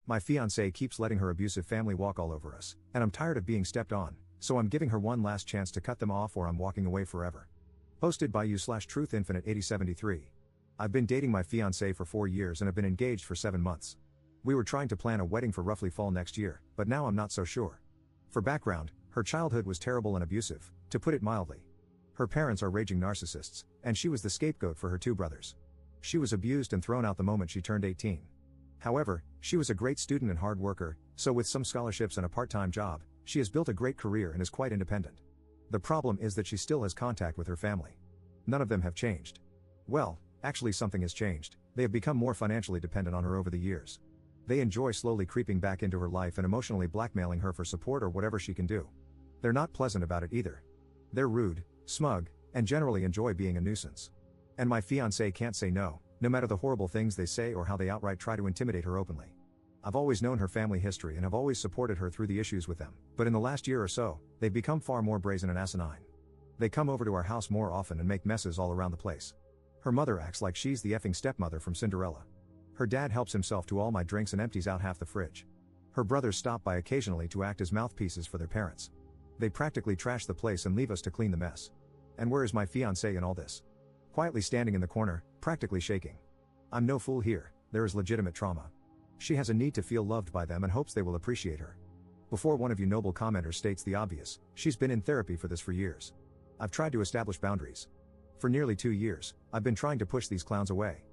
My fiance keeps letting her abusive family walk all over us, and I'm tired of being stepped on, so I'm giving her one last chance to cut them off or I'm walking away forever. Posted by you/TruthInfinite8073. I've been dating my fiance for 4 years and have been engaged for 7 months. We were trying to plan a wedding for roughly fall next year, but now I'm not so sure. For background, her childhood was terrible and abusive, to put it mildly. Her parents are raging narcissists, and she was the scapegoat for her 2 brothers. She was abused and thrown out the moment she turned 18. However, she was a great student and hard worker, so with some scholarships and a part-time job, she has built a great career and is quite independent. The problem is that she still has contact with her family. None of them have changed. Well, actually something has changed. They have become more financially dependent on her over the years. They enjoy slowly creeping back into her life and emotionally blackmailing her for support or whatever she can do. They're not pleasant about it either. They're rude, smug, and generally enjoy being a nuisance. And my fiancé can't say no, no matter the horrible things they say or how they outright try to intimidate her openly. I've always known her family history and have always supported her through the issues with them, but in the last year or so, they've become far more brazen and asinine. They come over to our house more often and make messes all around the place. Her mother acts like she's the effing stepmother from Cinderella. Her dad helps himself to all my drinks and empties out half the fridge. Her brothers stop by occasionally to act as mouthpieces for their parents. They practically trash the place and leave us to clean the mess. And where is my fiancé in all this? Quietly standing in the corner, practically shaking. I'm no fool here, there is legitimate trauma. She has a need to feel loved by them and hopes they will appreciate her. Before one of you noble commenters states the obvious, she's been in therapy for this for years. I've tried to establish boundaries. For nearly 2 years, I've been trying to push these clowns away.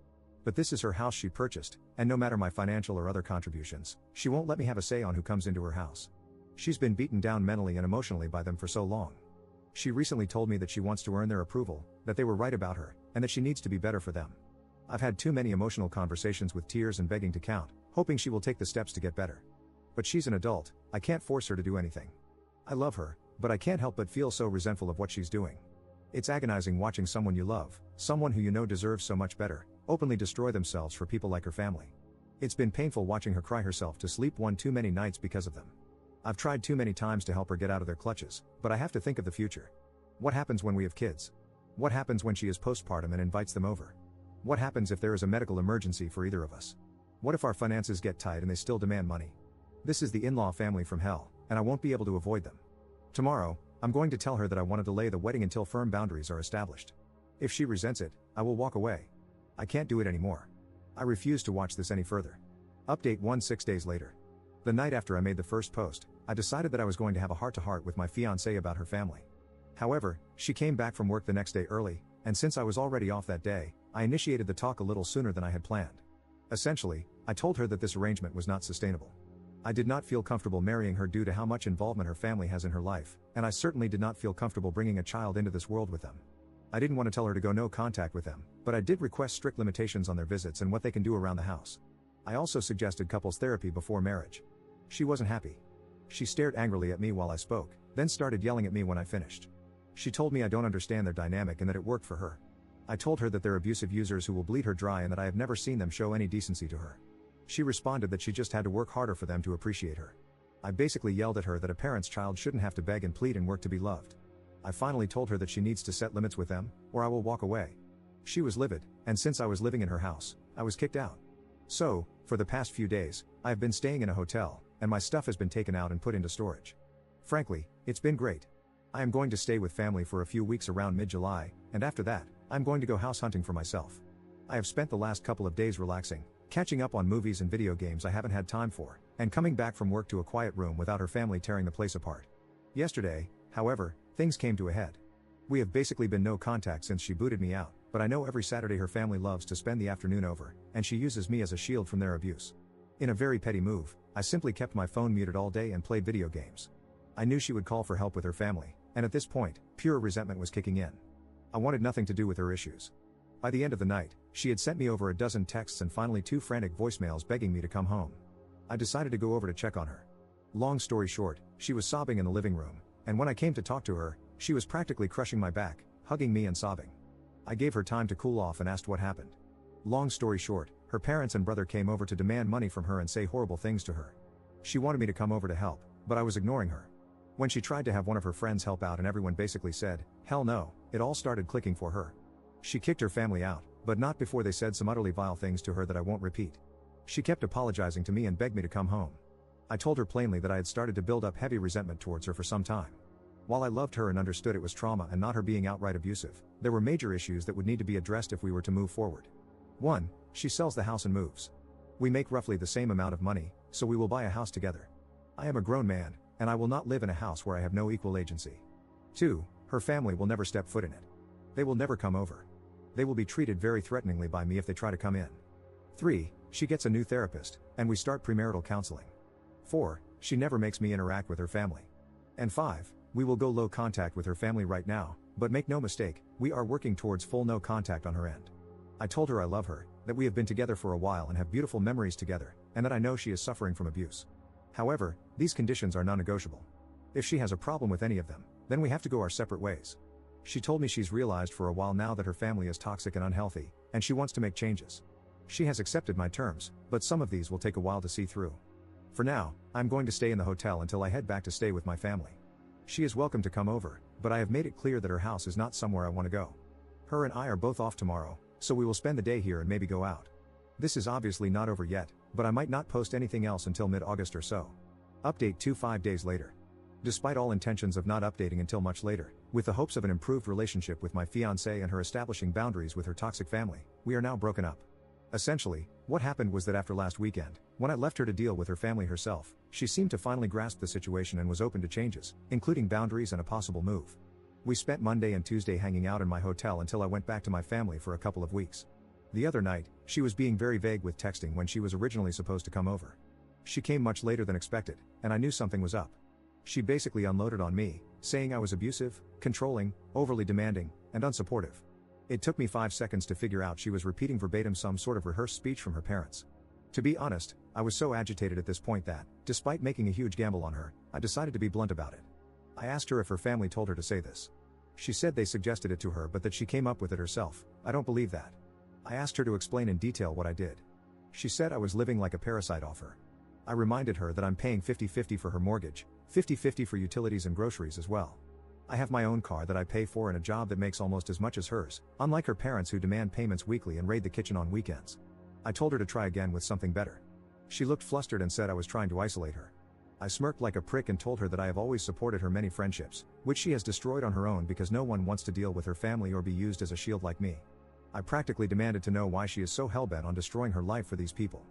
But this is her house she purchased, and no matter my financial or other contributions, she won't let me have a say on who comes into her house. She's been beaten down mentally and emotionally by them for so long. She recently told me that she wants to earn their approval, that they were right about her, and that she needs to be better for them. I've had too many emotional conversations with tears and begging to count, hoping she will take the steps to get better. But she's an adult, I can't force her to do anything. I love her, but I can't help but feel so resentful of what she's doing. It's agonizing watching someone you love, someone who you know deserves so much better, openly destroy themselves for people like her family. It's been painful watching her cry herself to sleep one too many nights because of them. I've tried too many times to help her get out of their clutches, but I have to think of the future. What happens when we have kids? What happens when she is postpartum and invites them over? What happens if there is a medical emergency for either of us? What if our finances get tight and they still demand money? This is the in-law family from hell, and I won't be able to avoid them. Tomorrow, I'm going to tell her that I want to delay the wedding until firm boundaries are established. If she resents it, I will walk away. I can't do it anymore. I refuse to watch this any further. Update 6 days later. The night after I made the first post, I decided that I was going to have a heart-to-heart with my fiancé about her family. However, she came back from work the next day early, and since I was already off that day, I initiated the talk a little sooner than I had planned. Essentially, I told her that this arrangement was not sustainable. I did not feel comfortable marrying her due to how much involvement her family has in her life, and I certainly did not feel comfortable bringing a child into this world with them. I didn't want to tell her to go no contact with them, but I did request strict limitations on their visits and what they can do around the house. I also suggested couples therapy before marriage. She wasn't happy. She stared angrily at me while I spoke, then started yelling at me when I finished. She told me I don't understand their dynamic and that it worked for her. I told her that they're abusive users who will bleed her dry and that I have never seen them show any decency to her. She responded that she just had to work harder for them to appreciate her. I basically yelled at her that a parent's child shouldn't have to beg and plead and work to be loved. I finally told her that she needs to set limits with them, or I will walk away. She was livid, and since I was living in her house, I was kicked out. So, for the past few days, I have been staying in a hotel, and my stuff has been taken out and put into storage. Frankly, it's been great. I am going to stay with family for a few weeks around mid-July, and after that, I'm going to go house hunting for myself. I have spent the last couple of days relaxing, catching up on movies and video games I haven't had time for, and coming back from work to a quiet room without her family tearing the place apart. Yesterday, however, things came to a head. We have basically been no contact since she booted me out, but I know every Saturday her family loves to spend the afternoon over, and she uses me as a shield from their abuse. In a very petty move, I simply kept my phone muted all day and played video games. I knew she would call for help with her family, and at this point, pure resentment was kicking in. I wanted nothing to do with her issues. By the end of the night, she had sent me over a dozen texts and finally 2 frantic voicemails begging me to come home. I decided to go over to check on her. Long story short, she was sobbing in the living room, and when I came to talk to her, she was practically crushing my back, hugging me and sobbing. I gave her time to cool off and asked what happened. Long story short, her parents and brother came over to demand money from her and say horrible things to her. She wanted me to come over to help, but I was ignoring her. When she tried to have one of her friends help out and everyone basically said, hell no, it all started clicking for her. She kicked her family out, but not before they said some utterly vile things to her that I won't repeat. She kept apologizing to me and begged me to come home. I told her plainly that I had started to build up heavy resentment towards her for some time. While I loved her and understood it was trauma and not her being outright abusive, there were major issues that would need to be addressed if we were to move forward. 1. She sells the house and moves. We make roughly the same amount of money, so we will buy a house together. I am a grown man, and I will not live in a house where I have no equal agency. 2. Her family will never step foot in it. They will never come over. They will be treated very threateningly by me if they try to come in. 3. She gets a new therapist, and we start premarital counseling. 4. She never makes me interact with her family. And 5. We will go low contact with her family right now, but make no mistake, we are working towards full no contact on her end. I told her I love her, that we have been together for a while and have beautiful memories together, and that I know she is suffering from abuse. However, these conditions are non-negotiable. If she has a problem with any of them, then we have to go our separate ways. She told me she's realized for a while now that her family is toxic and unhealthy, and she wants to make changes. She has accepted my terms, but some of these will take a while to see through. For now, I'm going to stay in the hotel until I head back to stay with my family. She is welcome to come over, but I have made it clear that her house is not somewhere I want to go. Her and I are both off tomorrow, so we will spend the day here and maybe go out. This is obviously not over yet, but I might not post anything else until mid-August or so. Update 5 days later. Despite all intentions of not updating until much later, with the hopes of an improved relationship with my fiancé and her establishing boundaries with her toxic family, we are now broken up. Essentially, what happened was that after last weekend, when I left her to deal with her family herself, she seemed to finally grasp the situation and was open to changes, including boundaries and a possible move. We spent Monday and Tuesday hanging out in my hotel until I went back to my family for a couple of weeks. The other night, she was being very vague with texting when she was originally supposed to come over. She came much later than expected, and I knew something was up. She basically unloaded on me, saying I was abusive, controlling, overly demanding, and unsupportive. It took me 5 seconds to figure out she was repeating verbatim some sort of rehearsed speech from her parents. To be honest, I was so agitated at this point that, despite making a huge gamble on her, I decided to be blunt about it. I asked her if her family told her to say this. She said they suggested it to her but that she came up with it herself. I don't believe that. I asked her to explain in detail what I did. She said I was living like a parasite off her. I reminded her that I'm paying 50-50 for her mortgage, 50-50 for utilities and groceries as well. I have my own car that I pay for and a job that makes almost as much as hers, unlike her parents who demand payments weekly and raid the kitchen on weekends. I told her to try again with something better. She looked flustered and said I was trying to isolate her. I smirked like a prick and told her that I have always supported her many friendships, which she has destroyed on her own because no one wants to deal with her family or be used as a shield like me. I practically demanded to know why she is so hellbent on destroying her life for these people.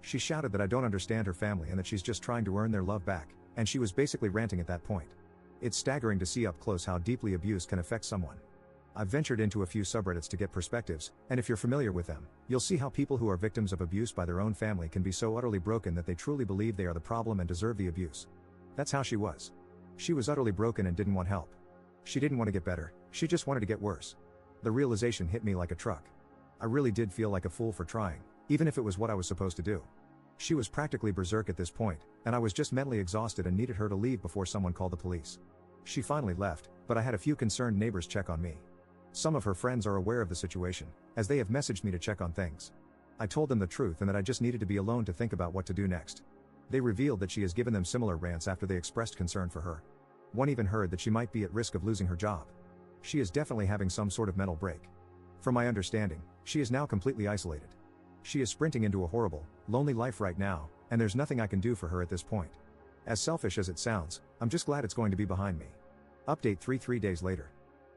She shouted that I don't understand her family and that she's just trying to earn their love back, and she was basically ranting at that point. It's staggering to see up close how deeply abuse can affect someone. I've ventured into a few subreddits to get perspectives, and if you're familiar with them, you'll see how people who are victims of abuse by their own family can be so utterly broken that they truly believe they are the problem and deserve the abuse. That's how she was. She was utterly broken and didn't want help. She didn't want to get better, she just wanted to get worse. The realization hit me like a truck. I really did feel like a fool for trying, even if it was what I was supposed to do. She was practically berserk at this point, and I was just mentally exhausted and needed her to leave before someone called the police. She finally left, but I had a few concerned neighbors check on me. Some of her friends are aware of the situation, as they have messaged me to check on things. I told them the truth and that I just needed to be alone to think about what to do next. They revealed that she has given them similar rants after they expressed concern for her. One even heard that she might be at risk of losing her job. She is definitely having some sort of mental break. From my understanding, she is now completely isolated. She is sprinting into a horrible, lonely life right now, and there's nothing I can do for her at this point. As selfish as it sounds, I'm just glad it's going to be behind me. Update 3 days later.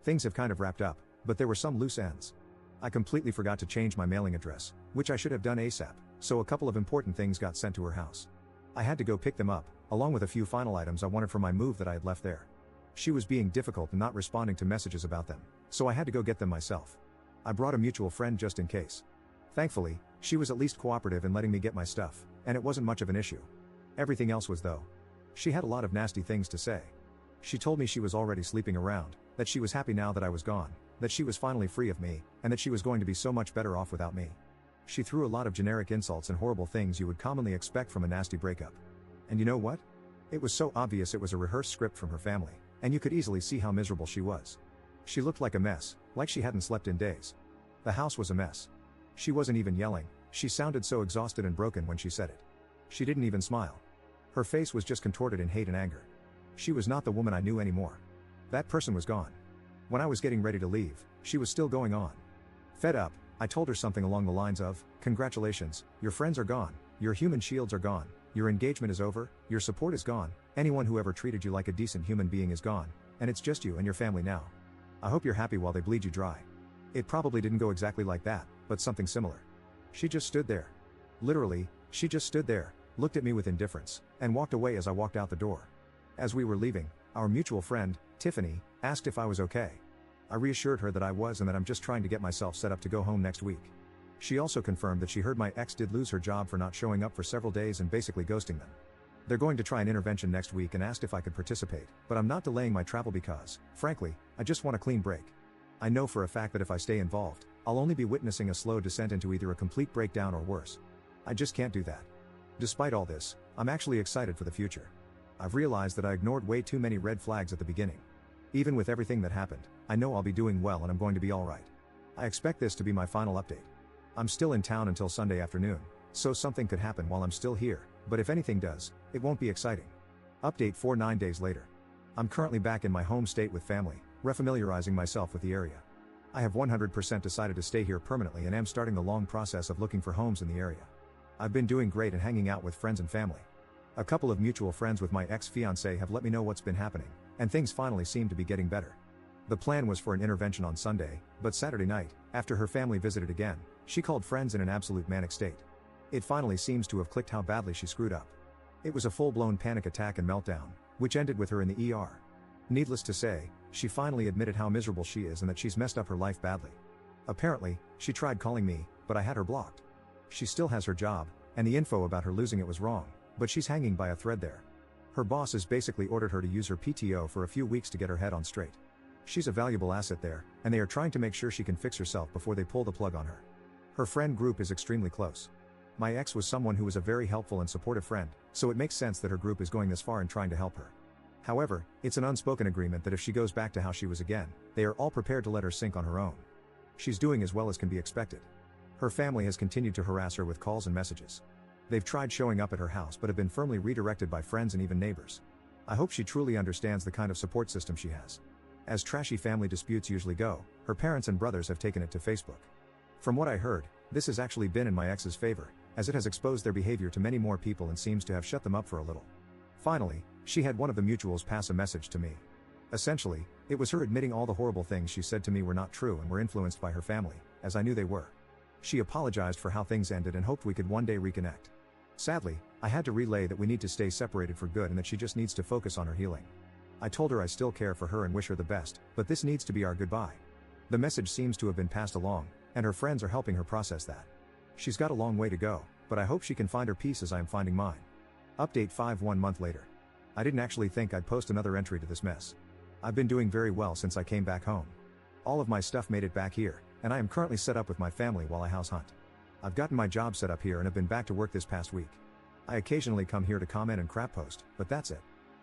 Things have kind of wrapped up, but there were some loose ends. I completely forgot to change my mailing address, which I should have done ASAP, so a couple of important things got sent to her house. I had to go pick them up, along with a few final items I wanted for my move that I had left there. She was being difficult and not responding to messages about them, so I had to go get them myself. I brought a mutual friend just in case. Thankfully, she was at least cooperative in letting me get my stuff, and it wasn't much of an issue. Everything else was though. She had a lot of nasty things to say. She told me she was already sleeping around, that she was happy now that I was gone, that she was finally free of me, and that she was going to be so much better off without me. She threw a lot of generic insults and horrible things you would commonly expect from a nasty breakup. And you know what? It was so obvious it was a rehearsed script from her family, and you could easily see how miserable she was. She looked like a mess, like she hadn't slept in days. The house was a mess. She wasn't even yelling, she sounded so exhausted and broken when she said it. She didn't even smile. Her face was just contorted in hate and anger. She was not the woman I knew anymore. That person was gone. When I was getting ready to leave, she was still going on. Fed up, I told her something along the lines of, "Congratulations, your friends are gone, your human shields are gone, your engagement is over, your support is gone, anyone who ever treated you like a decent human being is gone, and it's just you and your family now. I hope you're happy while they bleed you dry." It probably didn't go exactly like that, but something similar. She just stood there. Literally, she just stood there, looked at me with indifference, and walked away as I walked out the door. As we were leaving, our mutual friend, Tiffany, asked if I was okay. I reassured her that I was and that I'm just trying to get myself set up to go home next week. She also confirmed that she heard my ex did lose her job for not showing up for several days and basically ghosting them. They're going to try an intervention next week and asked if I could participate, but I'm not delaying my travel because, frankly, I just want a clean break. I know for a fact that if I stay involved, I'll only be witnessing a slow descent into either a complete breakdown or worse. I just can't do that. Despite all this, I'm actually excited for the future. I've realized that I ignored way too many red flags at the beginning. Even with everything that happened, I know I'll be doing well and I'm going to be alright. I expect this to be my final update. I'm still in town until Sunday afternoon, so something could happen while I'm still here, but if anything does, it won't be exciting. Update 9 days later. I'm currently back in my home state with family, refamiliarizing myself with the area. I have 100% decided to stay here permanently and am starting the long process of looking for homes in the area. I've been doing great and hanging out with friends and family. A couple of mutual friends with my ex-fiance have let me know what's been happening, and things finally seem to be getting better. The plan was for an intervention on Sunday, but Saturday night, after her family visited again, she called friends in an absolute manic state. It finally seems to have clicked how badly she screwed up. It was a full-blown panic attack and meltdown, which ended with her in the ER. Needless to say, she finally admitted how miserable she is and that she's messed up her life badly. Apparently, she tried calling me, but I had her blocked. She still has her job, and the info about her losing it was wrong, but she's hanging by a thread there. Her boss has basically ordered her to use her PTO for a few weeks to get her head on straight. She's a valuable asset there, and they are trying to make sure she can fix herself before they pull the plug on her. Her friend group is extremely close. My ex was someone who was a very helpful and supportive friend, so it makes sense that her group is going this far in trying to help her. However, it's an unspoken agreement that if she goes back to how she was again, they are all prepared to let her sink on her own. She's doing as well as can be expected. Her family has continued to harass her with calls and messages. They've tried showing up at her house but have been firmly redirected by friends and even neighbors. I hope she truly understands the kind of support system she has. As trashy family disputes usually go, her parents and brothers have taken it to Facebook. From what I heard, this has actually been in my ex's favor, as it has exposed their behavior to many more people and seems to have shut them up for a little. Finally, she had one of the mutuals pass a message to me. Essentially, it was her admitting all the horrible things she said to me were not true and were influenced by her family, as I knew they were. She apologized for how things ended and hoped we could one day reconnect. Sadly, I had to relay that we need to stay separated for good and that she just needs to focus on her healing. I told her I still care for her and wish her the best, but this needs to be our goodbye. The message seems to have been passed along, and her friends are helping her process that. She's got a long way to go, but I hope she can find her peace as I am finding mine. Update 1 month later. I didn't actually think I'd post another entry to this mess. I've been doing very well since I came back home. All of my stuff made it back here, and I am currently set up with my family while I house hunt. I've gotten my job set up here and have been back to work this past week. I occasionally come here to comment and crap post, but that's it.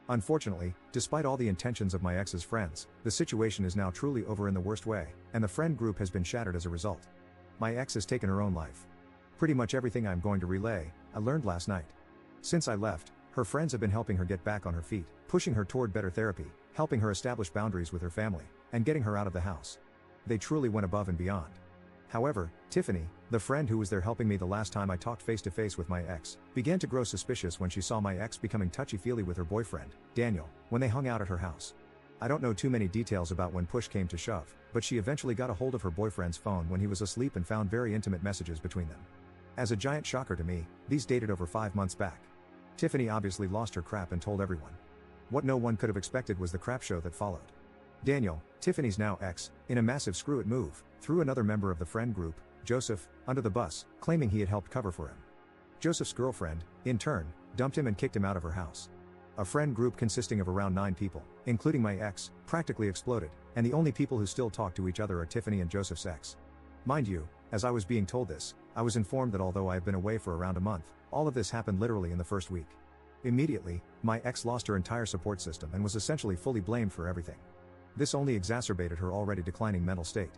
Unfortunately, despite all the intentions of my ex's friends, the situation is now truly over in the worst way, and the friend group has been shattered as a result. My ex has taken her own life. Pretty much everything I'm going to relay, I learned last night. Since I left, her friends have been helping her get back on her feet, pushing her toward better therapy, helping her establish boundaries with her family, and getting her out of the house. They truly went above and beyond. However, Tiffany, the friend who was there helping me the last time I talked face to face with my ex, began to grow suspicious when she saw my ex becoming touchy-feely with her boyfriend, Daniel, when they hung out at her house. I don't know too many details about when push came to shove, but she eventually got a hold of her boyfriend's phone when he was asleep and found very intimate messages between them. As a giant shocker to me, these dated over 5 months back. Tiffany obviously lost her crap and told everyone. What no one could have expected was the crap show that followed. Daniel, Tiffany's now ex, in a massive screw-it move, threw another member of the friend group, Joseph, under the bus, claiming he had helped cover for him. Joseph's girlfriend, in turn, dumped him and kicked him out of her house. A friend group consisting of around 9 people, including my ex, practically exploded, and the only people who still talk to each other are Tiffany and Joseph's ex. Mind you, as I was being told this, I was informed that although I have been away for around a month, all of this happened literally in the first week. Immediately, my ex lost her entire support system and was essentially fully blamed for everything. This only exacerbated her already declining mental state.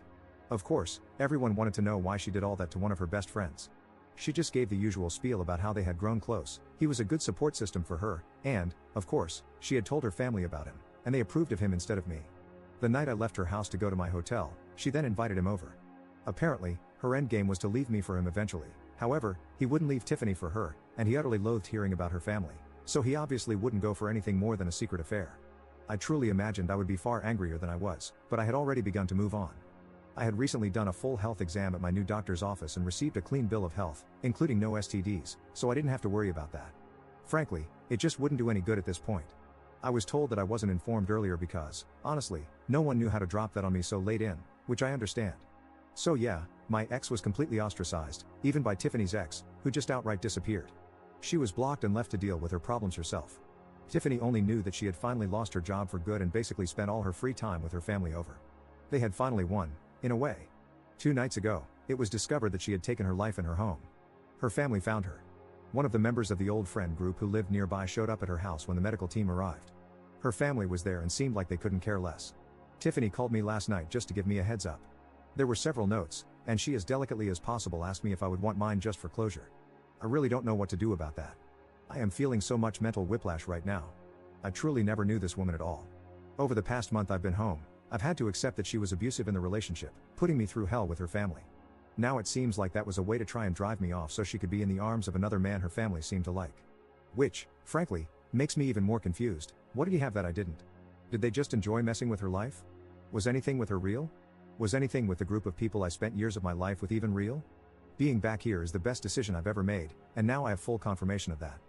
Of course, everyone wanted to know why she did all that to one of her best friends. She just gave the usual spiel about how they had grown close, he was a good support system for her, and, of course, she had told her family about him, and they approved of him instead of me. The night I left her house to go to my hotel, she then invited him over. Apparently, Her endgame was to leave me for him eventually. However, he wouldn't leave Tiffany for her, and he utterly loathed hearing about her family, so he obviously wouldn't go for anything more than a secret affair. I truly imagined I would be far angrier than I was, but I had already begun to move on. I had recently done a full health exam at my new doctor's office and received a clean bill of health, including no STDs, so I didn't have to worry about that. Frankly, it just wouldn't do any good at this point. I was told that I wasn't informed earlier because, honestly, no one knew how to drop that on me so late in, which I understand. So yeah, my ex was completely ostracized, even by Tiffany's ex, who just outright disappeared. She was blocked and left to deal with her problems herself. Tiffany only knew that she had finally lost her job for good and basically spent all her free time with her family over. They had finally won, in a way. 2 nights ago, it was discovered that she had taken her life in her home. Her family found her. One of the members of the old friend group who lived nearby showed up at her house when the medical team arrived. Her family was there and seemed like they couldn't care less. Tiffany called me last night just to give me a heads up. There were several notes, and she as delicately as possible asked me if I would want mine just for closure. I really don't know what to do about that. I am feeling so much mental whiplash right now. I truly never knew this woman at all. Over the past month I've been home, I've had to accept that she was abusive in the relationship, putting me through hell with her family. Now it seems like that was a way to try and drive me off so she could be in the arms of another man her family seemed to like. Which, frankly, makes me even more confused. What did he have that I didn't? Did they just enjoy messing with her life? Was anything with her real? Was anything with the group of people I spent years of my life with even real? Being back here is the best decision I've ever made, and now I have full confirmation of that.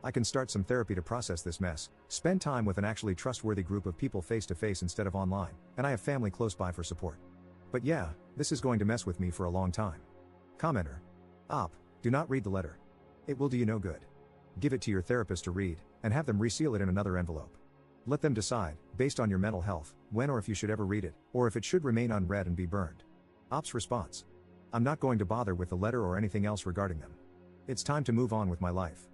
I can start some therapy to process this mess, spend time with an actually trustworthy group of people face to face instead of online, and I have family close by for support. But yeah, this is going to mess with me for a long time. Commenter. Op. Do not read the letter. It will do you no good. Give it to your therapist to read, and have them reseal it in another envelope. Let them decide, based on your mental health, when or if you should ever read it, or if it should remain unread and be burned. Op's response. I'm not going to bother with the letter or anything else regarding them. It's time to move on with my life.